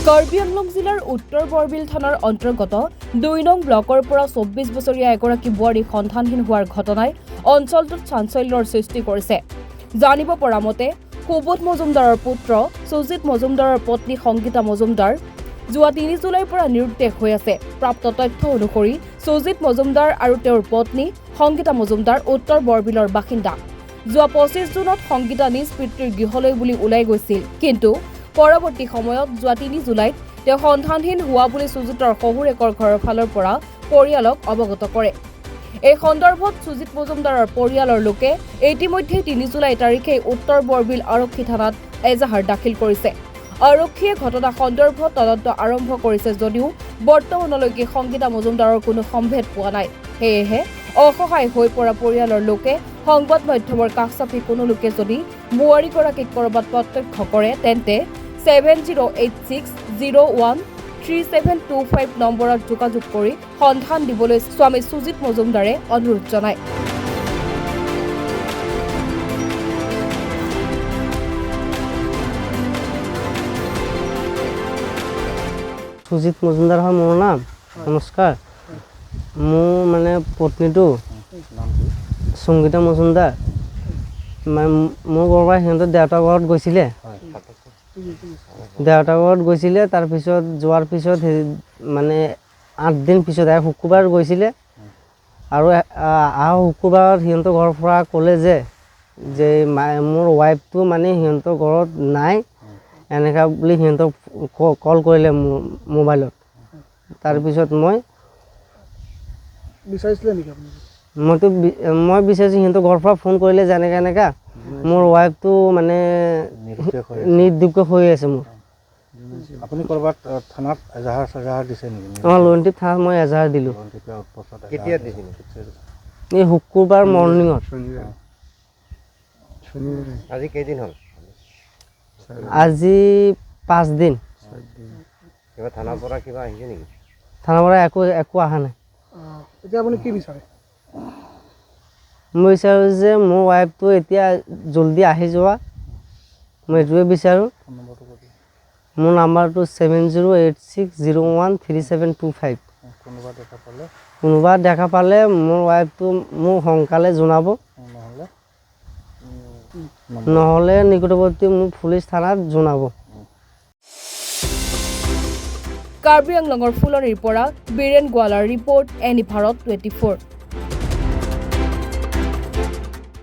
কাৰ্বি আংলং জিলাৰ উত্তৰ বৰবিল থানাৰ অন্তৰ্গত ২ নং ব্লকৰ পৰা ২৪ বছৰীয়া এগৰাকী বোৱাৰী সন্তানহীন হোৱাৰ ঘটনাই অঞ্চলটোত চাঞ্চল্যৰ সৃষ্টি কৰিছে। জানিব পৰা মতে সুবোধ মজুমদাৰৰ পুত্ৰ সুজিত মজুমদাৰৰ পত্নী সংগীতা মজুমদাৰ যোৱা ৩ জুলাইৰ পৰা নিৰুদ্দেশ হৈ আছে। প্ৰাপ্ত তথ্য অনুসৰি সুজিত মজুমদাৰ আৰু তেওঁৰ পত্নী সংগীতা মজুমদাৰ উত্তৰ বৰবিলৰ বাসিন্দা। যোৱা ২৫ জুনত সংগীতা নিজ পিতৃৰ গৃহলৈ বুলি ওলাই গৈছিল, কিন্তু পৰৱৰ্তী সময়ত যোৱা ৩ জুলাইত তেওঁ সন্তানহীন হোৱা বুলি সুজিতৰ শহুৰেকৰ ঘৰৰ ফালৰ পৰা পৰিয়ালক অৱগত কৰে। এই সন্দৰ্ভত সুজিত মজুমদাৰৰ পৰিয়ালৰ লোকে ইতিমধ্যে ৩ জুলাই তাৰিখে উত্তৰ বৰবিল আৰক্ষী থানাত এজাহাৰ দাখিল কৰিছে। আৰক্ষীয়ে ঘটনা সন্দৰ্ভত তদন্ত আৰম্ভ কৰিছে যদিও বৰ্তমানলৈকে সংগীতা মজুমদাৰৰ কোনো সম্ভেদ পোৱা নাই। সেয়েহে অসহায় হৈ পৰা পৰিয়ালৰ লোকে সংবাদ মাধ্যমৰ কাষ চাপি কোনো লোকে যদি বোৱাৰীগৰাকীক কৰবাত প্ৰত্যক্ষ কৰে তেন্তে 7086013725 নম্বৰত যোগাযোগ কৰি সন্ধান দিবলৈ স্বামী সুজিত মজুমদাৰে অনুৰোধ জনায়। সুজিত মজুমদাৰ হয় মোৰ নাম। নমস্কাৰ। মোৰ মানে পত্নীটো সংগীতা মজুমদাৰ মোৰ ঘৰৰ পৰা সিহঁতৰ দেউতাৰ ঘৰত গৈছিলে। তাৰপিছত যোৱাৰ পিছত মানে 8 দিন পিছত শুক্ৰবাৰ গৈছিলে আৰু শুক্ৰবাৰত সিহঁতৰ ঘৰৰ পৰা ক'লে যে মোৰ ৱাইফটো মানে সিহঁতৰ ঘৰত নাই, এনেকা বুলি সিহঁতক কল কৰিলে মোবাইলত। তাৰপিছত মই বিচাৰিছোঁ সিহঁতৰ ঘৰৰ পৰা ফোন কৰিলে যে এনেকা মোৰ ৱাইফটো মানে নিৰুদ্দেশ হৈ আছে। মোৰ আপুনি ক'ৰবাত থানাত এজাহাৰ দিছে নেকি? লণ্টিপ থানাত মই এজাহাৰ দিলোঁ। কেতিয়া দিছিল? এই শুক্ৰবাৰ মৰ্ণিঙত। আজি কেইদিন হ'ল? আজি 5 দিন। কিবা থানাৰ পৰা কিবা আহিছে নেকি? থানাৰ পৰা একো অহা নাই। এতিয়া আপুনি কি বিচাৰে? মই বিচাৰোঁ যে মোৰ ৱাইফটো এতিয়া জলদি আহি যোৱা, মই এইটোৱে বিচাৰোঁ। মোৰ নাম্বাৰটো 7086013725। কোনোবা দেখা পালে মোৰ ৱাইফটো মোক সোনকালে জনাব, নহ'লে নিকটৱৰ্তী মোক পুলিচ থানাত জনাব। কাৰ্বি আংলঙৰ ফুলনিৰ পৰা বীৰেন গোৱালাৰ ৰিপৰ্ট, এনি ভাৰত 24।